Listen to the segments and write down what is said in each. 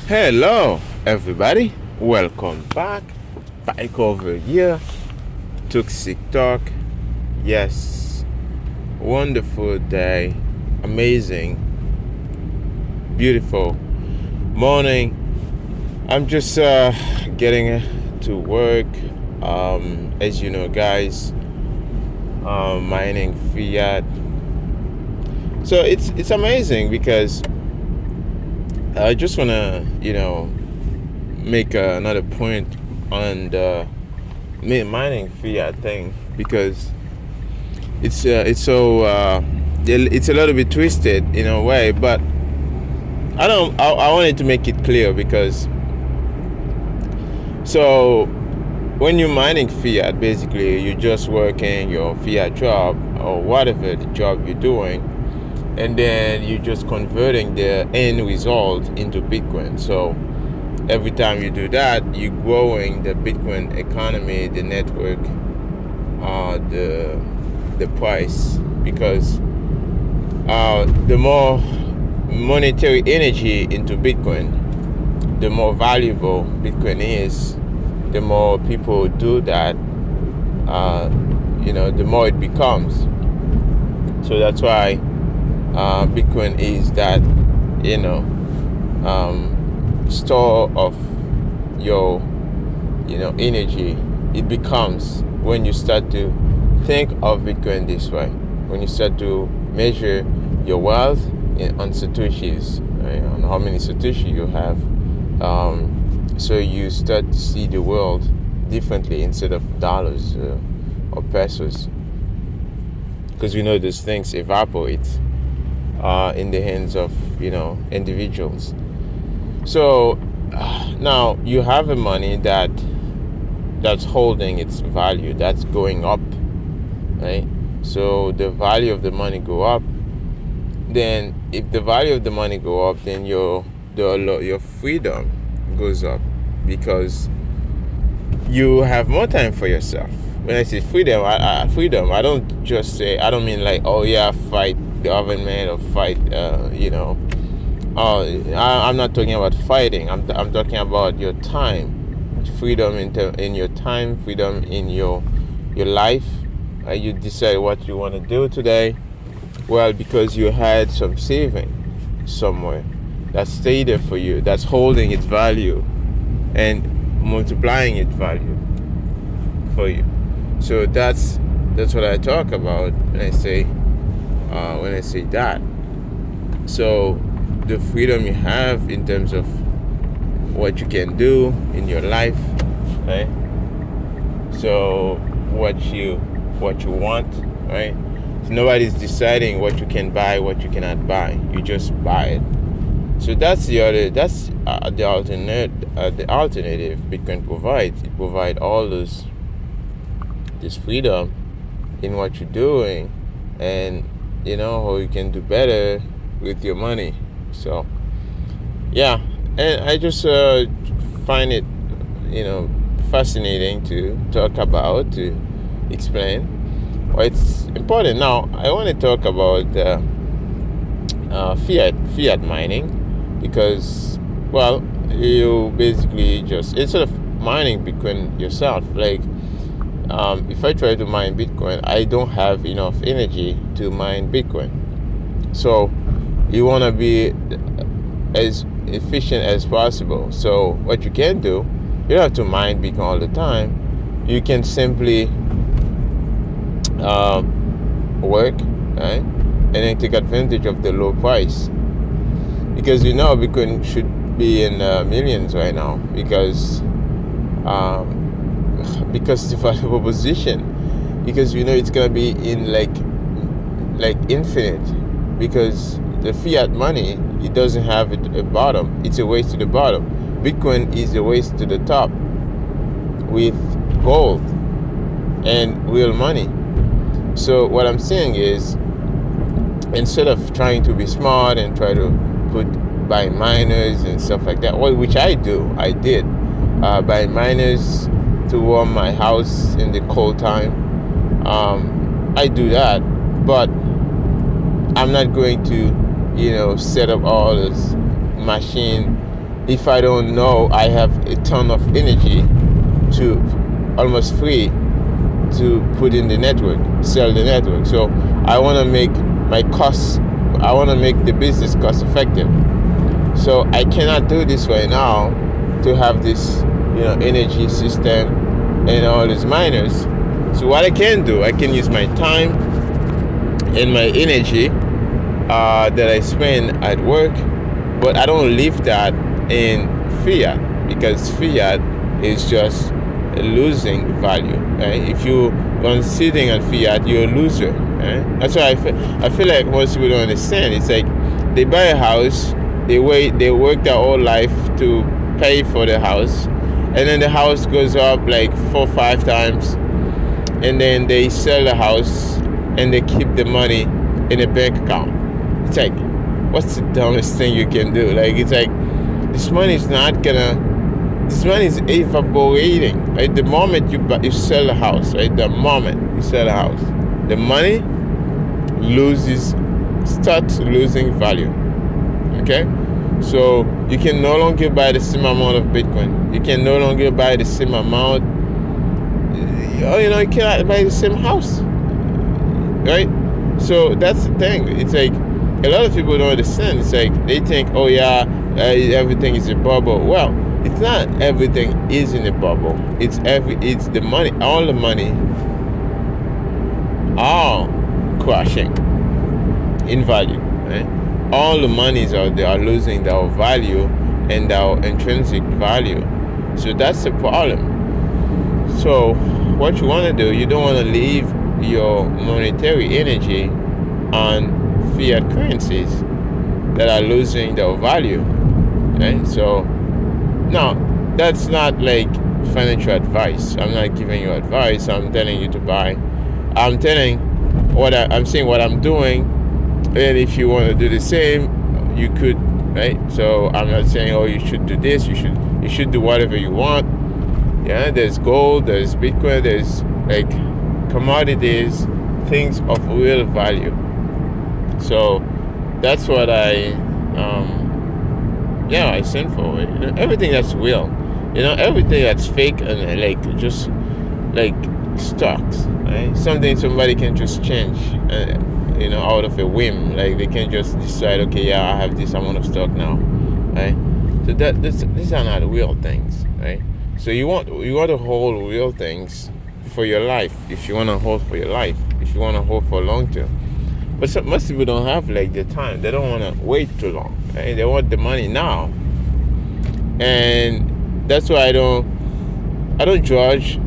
Hello, everybody. Welcome back. Back over here. Toxic Talk. Yes. Wonderful day. Amazing. Beautiful morning. I'm just getting to work. As you know, guys, mining Fiat. So it's amazing because I just wanna make another point on the mining Fiat thing because it's so it's a little bit twisted in a way, but I wanted to make it clear because so when you're mining Fiat, basically you're just working your Fiat job or whatever the job you're doing, and then you're just converting the end result into Bitcoin. So every time you do that, you're growing the Bitcoin economy, the network, the price, because the more monetary energy into Bitcoin, the more valuable Bitcoin is. The more people do that, the more it becomes. So that's why Bitcoin is that store of your energy. It becomes when you start to think of Bitcoin this way, when you start to measure your wealth on Satoshis, right, on how many Satoshi you have, so you start to see the world differently instead of dollars or pesos, because we know those things evaporate in the hands of individuals. So now you have a money that's holding its value, that's going up, right? So the value of the money go up. Then if the value of the money go up, then your freedom goes up, because you have more time for yourself. When I say freedom, I don't just say, I don't mean like, oh yeah, fight the government or fight I'm not talking about fighting. I'm talking about your time, freedom in your time, freedom in your life. You decide what you want to do today. Well, because you had some saving somewhere that stayed there for you, that's holding its value and multiplying its value for you. So that's what I talk about when I say that. So the freedom you have in terms of what you can do in your life, right? So what you want, right? So nobody's deciding what you can buy, what you cannot buy. You just buy it. So that's the alternative Bitcoin provides. It provides all this freedom in what you're doing, and how you can do better with your money. So yeah, and I just find it fascinating to talk about, to explain why it's important. Now I want to talk about fiat mining, because you basically just, instead of mining Bitcoin yourself, like if I try to mine Bitcoin, I don't have enough energy to mine Bitcoin. So you want to be as efficient as possible. So what you can do, you don't have to mine Bitcoin all the time. You can simply work, right, and then take advantage of the low price, because Bitcoin should be in millions right now, because it's a valuable position, because it's gonna be in like infinite, because the fiat money, it doesn't have a bottom. It's a race to the bottom. Bitcoin is a race to the top with gold and real money. So what I'm saying is, instead of trying to be smart and try to buy miners and stuff like that, which I did buy miners to warm my house in the cold time. I do that, but I'm not going to set up all this machine if I don't know I have a ton of energy to almost free to put in the network, sell the network. So I want to make my costs, I want to make the business cost effective. So I cannot do this right now to have this, energy system and all these miners. So what I can do, I can use my time and my energy that I spend at work, but I don't leave that in fiat, because fiat is just losing value, right? If you are sitting on fiat, you're a loser, right? That's why I feel like most people don't understand. It's like they buy a house, they work their whole life to pay for the house, and then the house goes up like 4-5 times, and then they sell the house and they keep the money in a bank account. It's like, what's the dumbest thing you can do? Like, it's like, this money is evaporating, right? The moment you sell a house, right? The moment you sell a house, the money starts losing value. Okay? So you can no longer buy the same amount of Bitcoin. You can no longer buy the same amount. You cannot buy the same house, right? So that's the thing. It's like a lot of people don't understand. It's like they think, oh yeah, everything is a bubble. Well, it's not. Everything is in a bubble. It's the money. All the money are crashing in value, right? All the monies out there are losing their value and their intrinsic value. So that's the problem. So what you want to do, you don't want to leave your monetary energy on fiat currencies that are losing their value, right? So now, that's not like financial advice. I'm not giving you advice. I'm telling you to buy. I'm saying what I'm doing, and if you want to do the same, you could, right? So I'm not saying, oh, you should do this. You should do whatever you want. Yeah, there's gold, there's Bitcoin, there's like commodities, things of real value. So that's what I send for it. Everything that's real, everything that's fake and like just like stocks, right? Something somebody can just change, out of a whim. Like they can just decide, okay, yeah, I have this amount of stock now, right? So these are not real things, right? So you want to hold real things for your life. If you want to hold for your life, if you want to hold for long term. But most people don't have like the time. They don't want to wait too long, right? They want the money now. And that's why I don't judge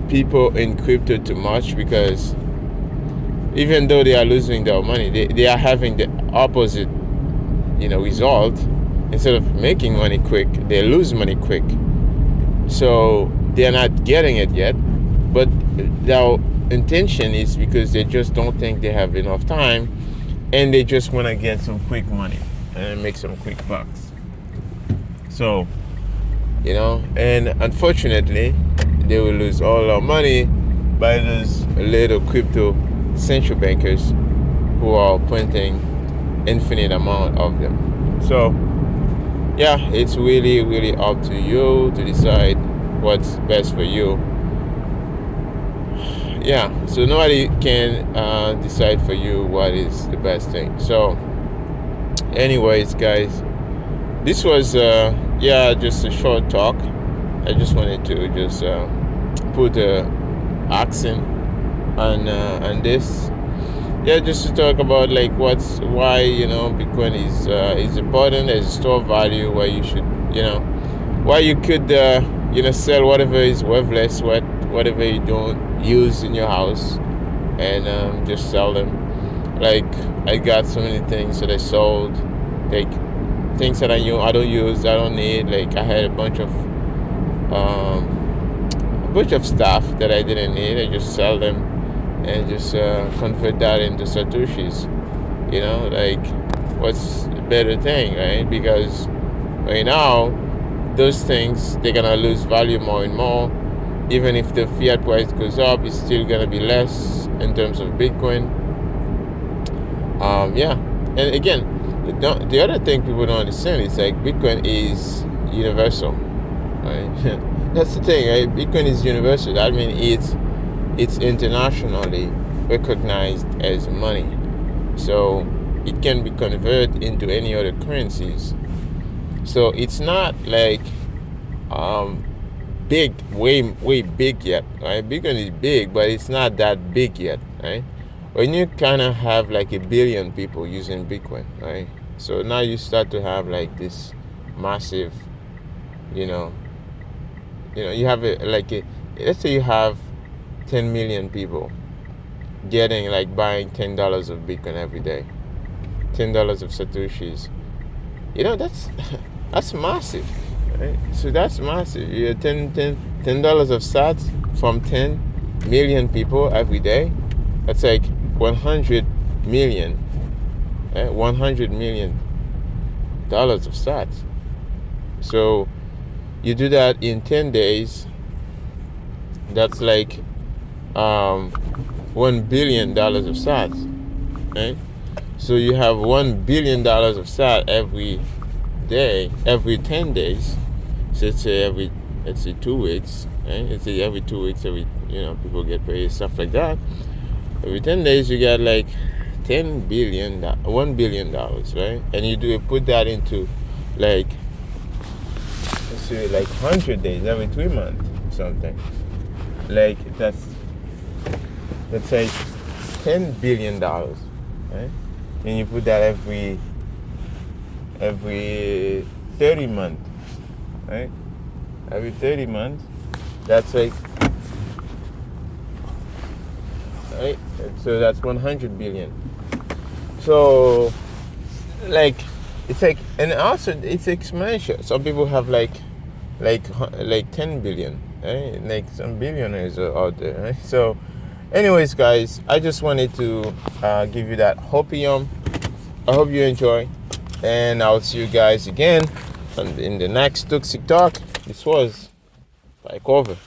people in crypto too much, because even though they are losing their money, they are having the opposite, result. Instead of making money quick, they lose money quick. So they are not getting it yet, but their intention is because they just don't think they have enough time, and they just want to get some quick money and make some quick bucks. So, and unfortunately, they will lose all their money by those little crypto central bankers who are printing infinite amount of them. So, yeah, it's really, really up to you to decide what's best for you. Yeah, so nobody can decide for you what is the best thing. So, anyways, guys, this was just a short talk. I just wanted to just put a accent on this. Yeah, just to talk about like why Bitcoin is important as a store of value, where you should why you could sell whatever is worthless, whatever you don't use in your house, and just sell them. Like I got so many things that I sold, like things that I don't use, I don't need. Like I had a bunch of stuff that I didn't need. I just sell them and just convert that into Satoshis. Like what's a better thing, right? Because right now those things, they're gonna lose value more and more. Even if the fiat price goes up, it's still gonna be less in terms of Bitcoin. And again, The other thing people don't understand is like Bitcoin is universal, right? That's the thing, right? Bitcoin is universal. That means it's internationally recognized as money, so it can be converted into any other currencies. So it's not like big, way big yet, right? Bitcoin is big, but it's not that big yet, right? When you kind of have like 1 billion people using Bitcoin, right? So now you start to have like this massive, you know, you have let's say you have 10 million people getting like buying $10 of Bitcoin every day, $10 of Satoshis. That's that's massive, right? So that's massive. You have $10 of sats from 10 million people every day. That's like 100 million, $100 million of sats. So you do that in 10 days. That's like $1 billion of sats, right? So you have $1 billion of sat every day, every 10 days. So let's say 2 weeks, right? Let's say every 2 weeks, people get paid, stuff like that. Every 10 days you get like $1 billion, right? And you put that into like, let's say like 100 days, every 3 months, something. Like that's like $10 billion, right? And you put that every 30 months, right? Every 30 months, that's like, right? So that's 100 billion. So like it's like, and also it's exponential. Some people have like 10 billion, right? Like some billionaires are out there, right? So anyways, guys, I just wanted to give you that hopium. I hope you enjoy, and I'll see you guys again in the next Toxic Talk. This was like over.